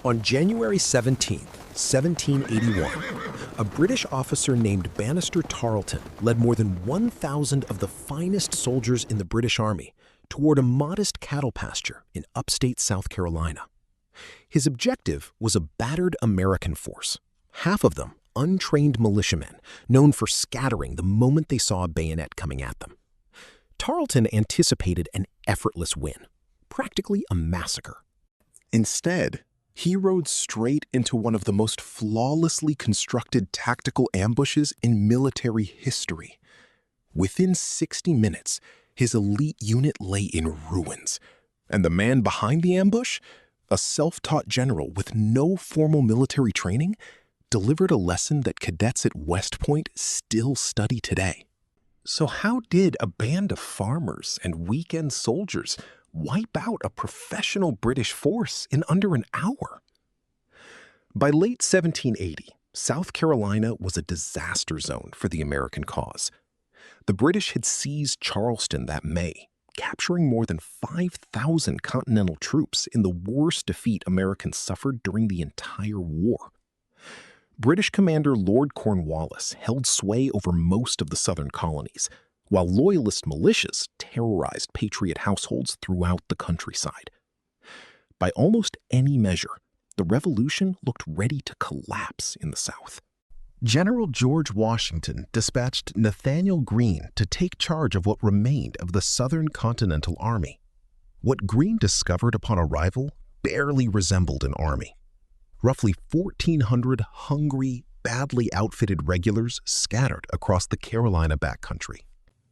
On January 17, 1781, a British officer named Banastre Tarleton led more than 1,000 of the finest soldiers in the British Army toward a modest cattle pasture in upstate South Carolina. His objective was a battered American force, half of them untrained militiamen known for scattering the moment they saw a bayonet coming at them. Tarleton anticipated an effortless win, practically a massacre. Instead, he rode straight into one of the most flawlessly constructed tactical ambushes in military history. Within 60 minutes, his elite unit lay in ruins, and the man behind the ambush, a self-taught general with no formal military training, delivered a lesson that cadets at West Point still study today. So how did a band of farmers and weekend soldiers wipe out a professional British force in under an hour? By late 1780, South Carolina was a disaster zone for the American cause. The British had seized Charleston that May, capturing more than 5,000 Continental troops in the worst defeat Americans suffered during the entire war. British commander Lord Cornwallis held sway over most of the southern colonies, while Loyalist militias terrorized patriot households throughout the countryside. By almost any measure, the Revolution looked ready to collapse in the South. General George Washington dispatched Nathanael Greene to take charge of what remained of the Southern Continental Army. What Greene discovered upon arrival barely resembled an army. Roughly 1,400 hungry, badly outfitted regulars scattered across the Carolina backcountry.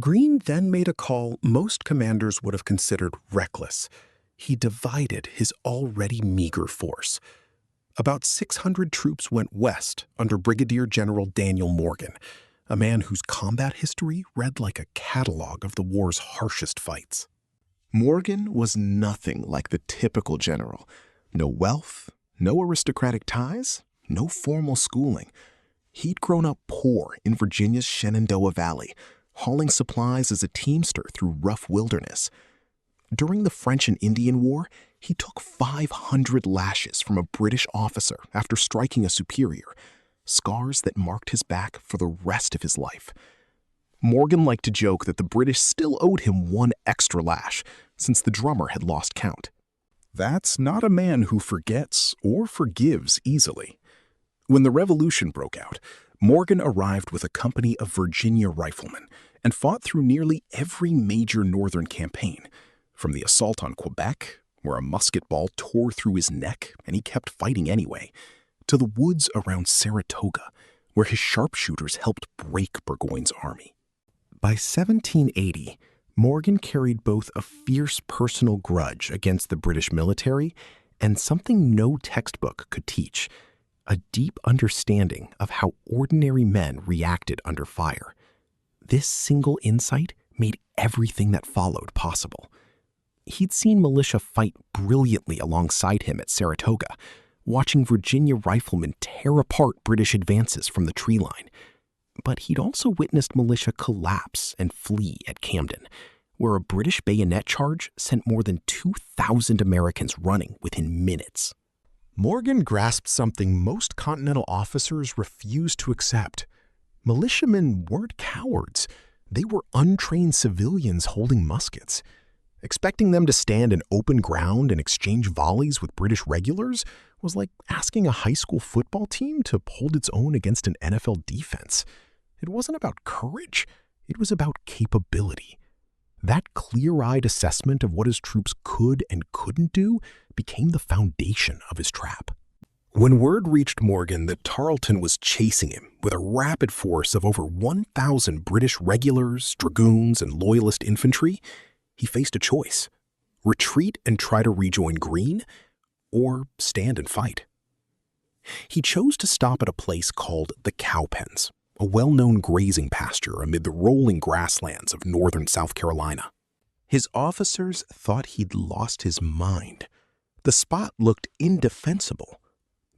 Greene then made a call most commanders would have considered reckless. He divided his already meager force. About 600 troops went west under Brigadier General Daniel Morgan, a man whose combat history read like a catalog of the war's harshest fights. Morgan was nothing like the typical general. No wealth, no aristocratic ties, no formal schooling. He'd grown up poor in Virginia's Shenandoah Valley, hauling supplies as a teamster through rough wilderness. During the French and Indian War, he took 500 lashes from a British officer after striking a superior, scars that marked his back for the rest of his life. Morgan liked to joke that the British still owed him one extra lash, since the drummer had lost count. That's not a man who forgets or forgives easily. When the Revolution broke out, Morgan arrived with a company of Virginia riflemen and fought through nearly every major northern campaign, from the assault on Quebec, where a musket ball tore through his neck and he kept fighting anyway, to the woods around Saratoga, where his sharpshooters helped break Burgoyne's army. By 1780, Morgan carried both a fierce personal grudge against the British military and something no textbook could teach, a deep understanding of how ordinary men reacted under fire. This single insight made everything that followed possible. He'd seen militia fight brilliantly alongside him at Saratoga, watching Virginia riflemen tear apart British advances from the tree line. But he'd also witnessed militia collapse and flee at Camden, where a British bayonet charge sent more than 2,000 Americans running within minutes. Morgan grasped something most Continental officers refused to accept. Militiamen weren't cowards. They were untrained civilians holding muskets. Expecting them to stand in open ground and exchange volleys with British regulars was like asking a high school football team to hold its own against an NFL defense. It wasn't about courage. It was about capability. That clear-eyed assessment of what his troops could and couldn't do became the foundation of his trap. When word reached Morgan that Tarleton was chasing him with a rapid force of over 1,000 British regulars, dragoons, and Loyalist infantry, he faced a choice: retreat and try to rejoin Greene, or stand and fight. He chose to stop at a place called the Cowpens, a well-known grazing pasture amid the rolling grasslands of northern South Carolina. His officers thought he'd lost his mind. The spot looked indefensible.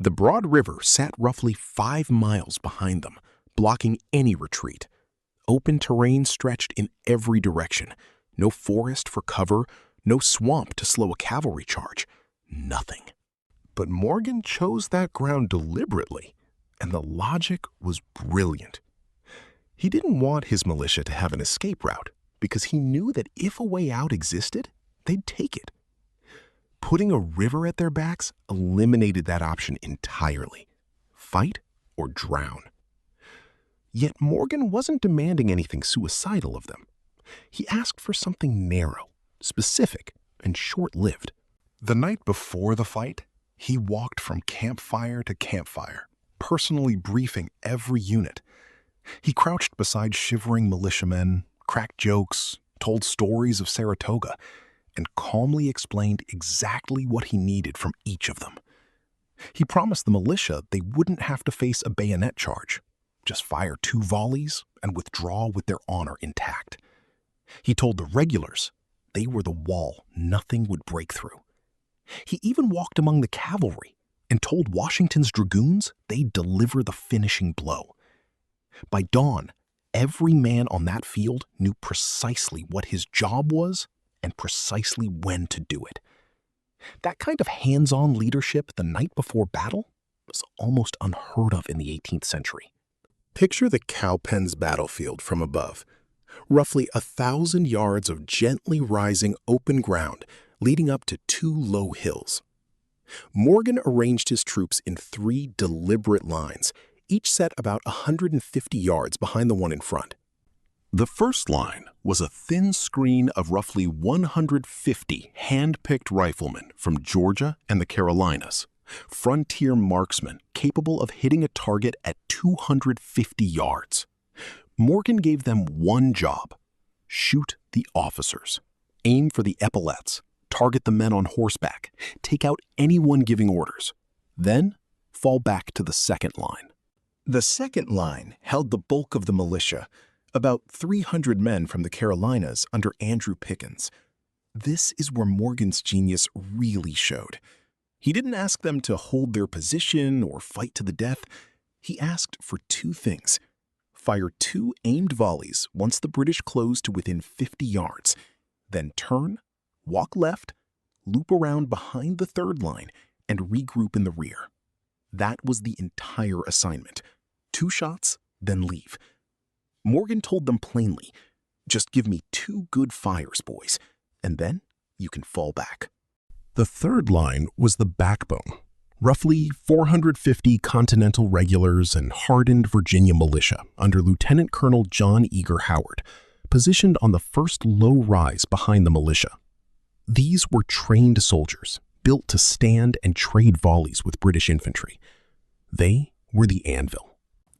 The broad river sat roughly 5 miles behind them, blocking any retreat. Open terrain stretched in every direction. No forest for cover, no swamp to slow a cavalry charge. Nothing. But Morgan chose that ground deliberately, and the logic was brilliant. He didn't want his militia to have an escape route because he knew that if a way out existed, they'd take it. Putting a river at their backs eliminated that option entirely. Fight or drown. Yet Morgan wasn't demanding anything suicidal of them. He asked for something narrow, specific, and short-lived. The night before the fight, he walked from campfire to campfire, personally briefing every unit. He crouched beside shivering militiamen, cracked jokes, told stories of Saratoga, and calmly explained exactly what he needed from each of them. He promised the militia they wouldn't have to face a bayonet charge, just fire 2 volleys and withdraw with their honor intact. He told the regulars they were the wall nothing would break through. He even walked among the cavalry and told Washington's dragoons they'd deliver the finishing blow. By dawn, every man on that field knew precisely what his job was and precisely when to do it. That kind of hands-on leadership the night before battle was almost unheard of in the 18th century. Picture the Cowpens battlefield from above. Roughly 1,000 yards of gently rising open ground leading up to 2 low hills. Morgan arranged his troops in 3 deliberate lines, each set about 150 yards behind the one in front. The first line was a thin screen of roughly 150 hand-picked riflemen from Georgia and the Carolinas, frontier marksmen capable of hitting a target at 250 yards. Morgan gave them one job: shoot the officers, aim for the epaulets, target the men on horseback, take out anyone giving orders, then fall back to the second line. The second line held the bulk of the militia, about 300 men from the Carolinas under Andrew Pickens. This is where Morgan's genius really showed. He didn't ask them to hold their position or fight to the death. He asked for 2 things: fire 2 aimed volleys once the British closed to within 50 yards, then turn, walk left, loop around behind the third line, and regroup in the rear. That was the entire assignment. 2 shots, then leave. Morgan told them plainly, just give me 2 good fires, boys, and then you can fall back. The third line was the backbone, roughly 450 Continental regulars and hardened Virginia militia under Lieutenant Colonel John Eager Howard, positioned on the first low rise behind the militia. These were trained soldiers, built to stand and trade volleys with British infantry. They were the anvil.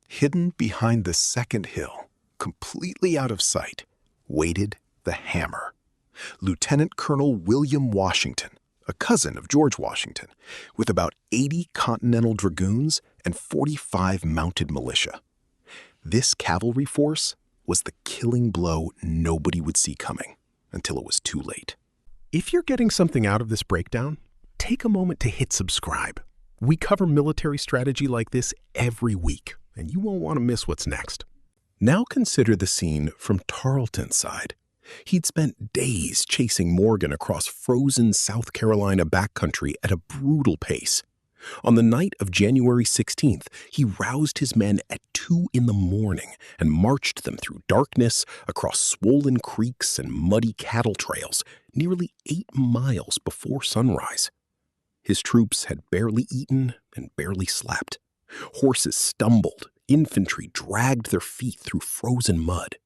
Hidden behind the second hill, completely out of sight, waited the hammer. Lieutenant Colonel William Washington, a cousin of George Washington, with about 80 Continental dragoons and 45 mounted militia. This cavalry force was the killing blow nobody would see coming until it was too late. If you're getting something out of this breakdown, take a moment to hit subscribe. We cover military strategy like this every week, and you won't want to miss what's next. Now consider the scene from Tarleton's side. He'd spent days chasing Morgan across frozen South Carolina backcountry at a brutal pace. On the night of January 16th, he roused his men at 2 a.m. and marched them through darkness across swollen creeks and muddy cattle trails, nearly 8 miles before sunrise. His troops had barely eaten and barely slept. Horses stumbled, infantry dragged their feet through frozen mud.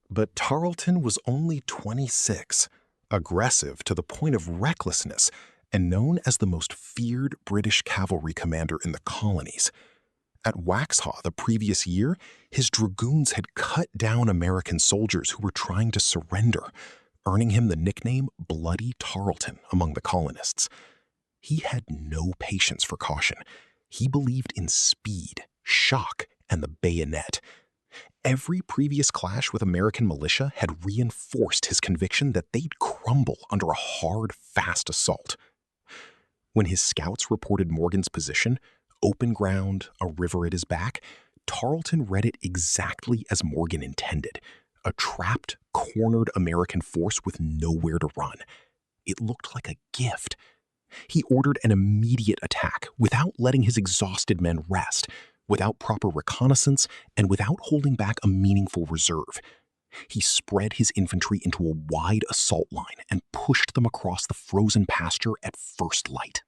But Tarleton was only 26, aggressive to the point of recklessness, and known as the most feared British cavalry commander in the colonies. At Waxhaw the previous year, his dragoons had cut down American soldiers who were trying to surrender, earning him the nickname Bloody Tarleton among the colonists. He had no patience for caution. He believed in speed, shock, and the bayonet. Every previous clash with American militia had reinforced his conviction that they'd crumble under a hard, fast assault. When his scouts reported Morgan's position, open ground, a river at his back, Tarleton read it exactly as Morgan intended: a trapped, cornered American force with nowhere to run. It looked like a gift. He ordered an immediate attack without letting his exhausted men rest, without proper reconnaissance, and without holding back a meaningful reserve. He spread his infantry into a wide assault line and pushed them across the frozen pasture at first light.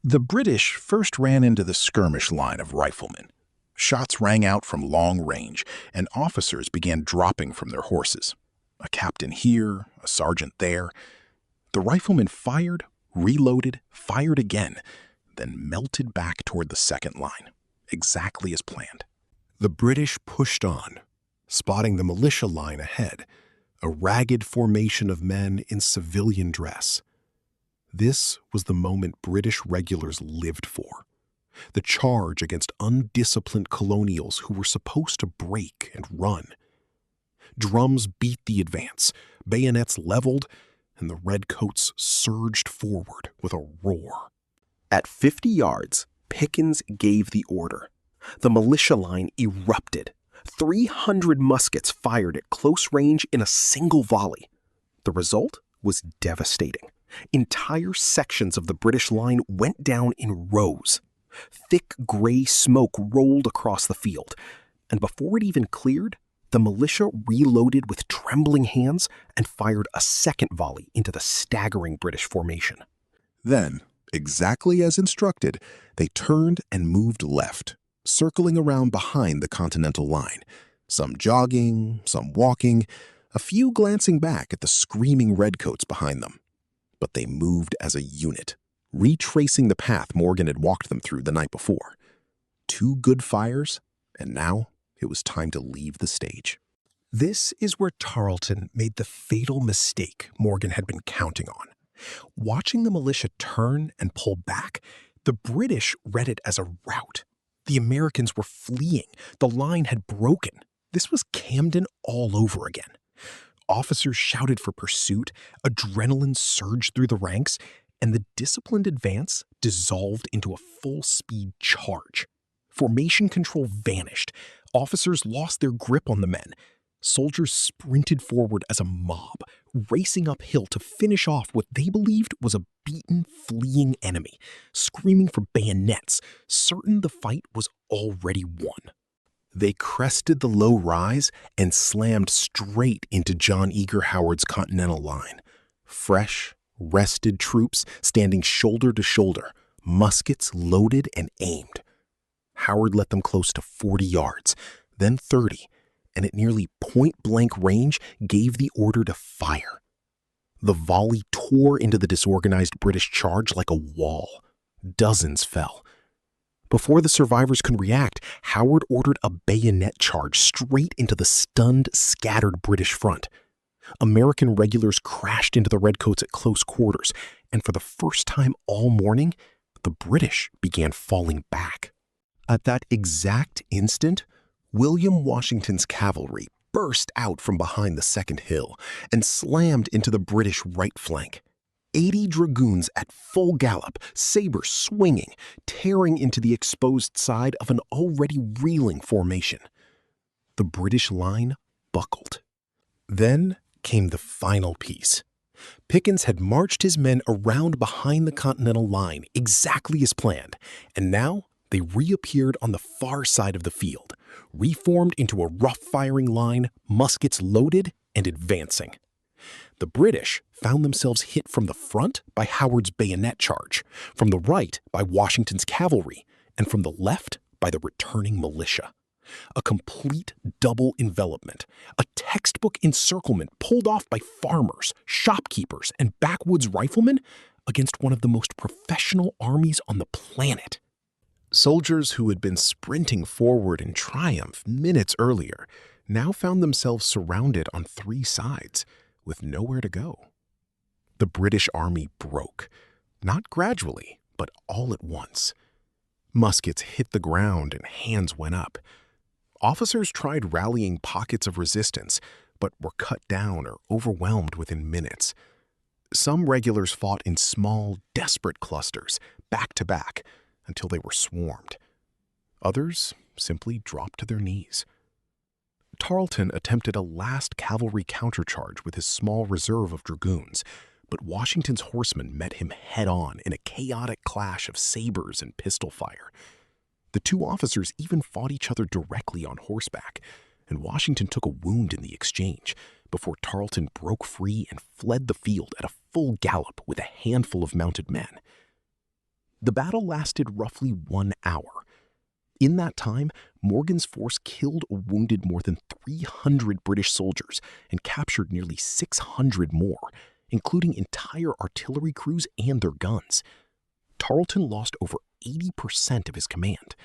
The British first ran into the skirmish line of riflemen. Shots rang out from long range, and officers began dropping from their horses. A captain here, a sergeant there. The riflemen fired, reloaded, fired again, then melted back toward the second line, exactly as planned. The British pushed on, spotting the militia line ahead, a ragged formation of men in civilian dress. This was the moment British regulars lived for. The charge against undisciplined colonials who were supposed to break and run. Drums beat the advance, bayonets leveled, and the redcoats surged forward with a roar. At 50 yards, Pickens gave the order. The militia line erupted. 300 muskets fired at close range in a single volley. The result was devastating. Entire sections of the British line went down in rows. Thick gray smoke rolled across the field, and before it even cleared, the militia reloaded with trembling hands and fired a second volley into the staggering British formation. Then, exactly as instructed, they turned and moved left, circling around behind the Continental line, some jogging, some walking, a few glancing back at the screaming redcoats behind them. But they moved as a unit, retracing the path Morgan had walked them through the night before. 2 good fires, and now it was time to leave the stage. This is where Tarleton made the fatal mistake Morgan had been counting on. Watching the militia turn and pull back, the British read it as a rout. The Americans were fleeing. The line had broken. This was Camden all over again. Officers shouted for pursuit, adrenaline surged through the ranks, and the disciplined advance dissolved into a full-speed charge. Formation control vanished. Officers lost their grip on the men. Soldiers sprinted forward as a mob, racing uphill to finish off what they believed was a beaten, fleeing enemy, screaming for bayonets, certain the fight was already won. They crested the low rise and slammed straight into John Eager Howard's Continental line. Fresh, rested troops standing shoulder to shoulder, muskets loaded and aimed. Howard let them close to 40 yards, then 30, and at nearly point-blank range gave the order to fire. The volley tore into the disorganized British charge like a wall. Dozens fell. Before the survivors could react, Howard ordered a bayonet charge straight into the stunned, scattered British front. American regulars crashed into the redcoats at close quarters, and for the first time all morning, the British began falling back. At that exact instant, William Washington's cavalry burst out from behind the second hill and slammed into the British right flank. 80 dragoons at full gallop, sabers swinging, tearing into the exposed side of an already reeling formation. The British line buckled. Then came the final piece. Pickens had marched his men around behind the Continental line exactly as planned, and now they reappeared on the far side of the field, reformed into a rough-firing line, muskets loaded and advancing. The British found themselves hit from the front by Howard's bayonet charge, from the right by Washington's cavalry, and from the left by the returning militia. A complete double envelopment, a textbook encirclement pulled off by farmers, shopkeepers, and backwoods riflemen against one of the most professional armies on the planet. Soldiers who had been sprinting forward in triumph minutes earlier now found themselves surrounded on 3 sides, with nowhere to go. The British army broke, not gradually, but all at once. Muskets hit the ground and hands went up. Officers tried rallying pockets of resistance, but were cut down or overwhelmed within minutes. Some regulars fought in small, desperate clusters, back to back, until they were swarmed. Others simply dropped to their knees. Tarleton attempted a last cavalry countercharge with his small reserve of dragoons, But Washington's horsemen met him head-on in a chaotic clash of sabers and pistol fire. The two officers even fought each other directly on horseback, and Washington took a wound in the exchange before Tarleton broke free and fled the field at a full gallop with a handful of mounted men. The battle lasted roughly 1 hour. In that time, Morgan's force killed or wounded more than 300 British soldiers and captured nearly 600 more, including entire artillery crews and their guns. Tarleton lost over 80% of his command.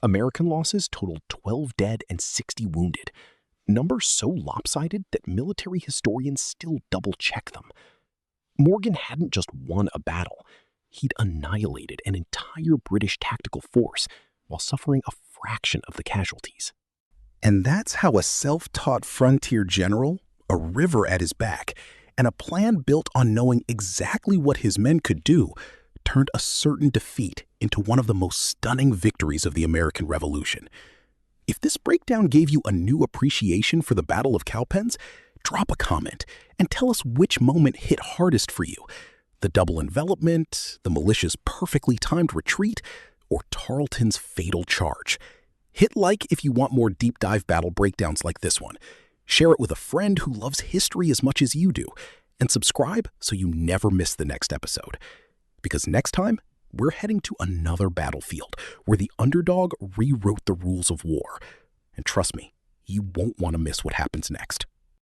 American losses totaled 12 dead and 60 wounded, numbers so lopsided that military historians still double-check them. Morgan hadn't just won a battle, he'd annihilated an entire British tactical force while suffering a fraction of the casualties. And that's how a self-taught frontier general, a river at his back, and a plan built on knowing exactly what his men could do, turned a certain defeat into one of the most stunning victories of the American Revolution. If this breakdown gave you a new appreciation for the Battle of Cowpens, drop a comment and tell us which moment hit hardest for you: the double envelopment, the militia's perfectly timed retreat, or Tarleton's fatal charge. Hit like if you want more deep dive battle breakdowns like this one. Share it with a friend who loves history as much as you do, and subscribe so you never miss the next episode. Because next time, we're heading to another battlefield where the underdog rewrote the rules of war. And trust me, you won't want to miss what happens next.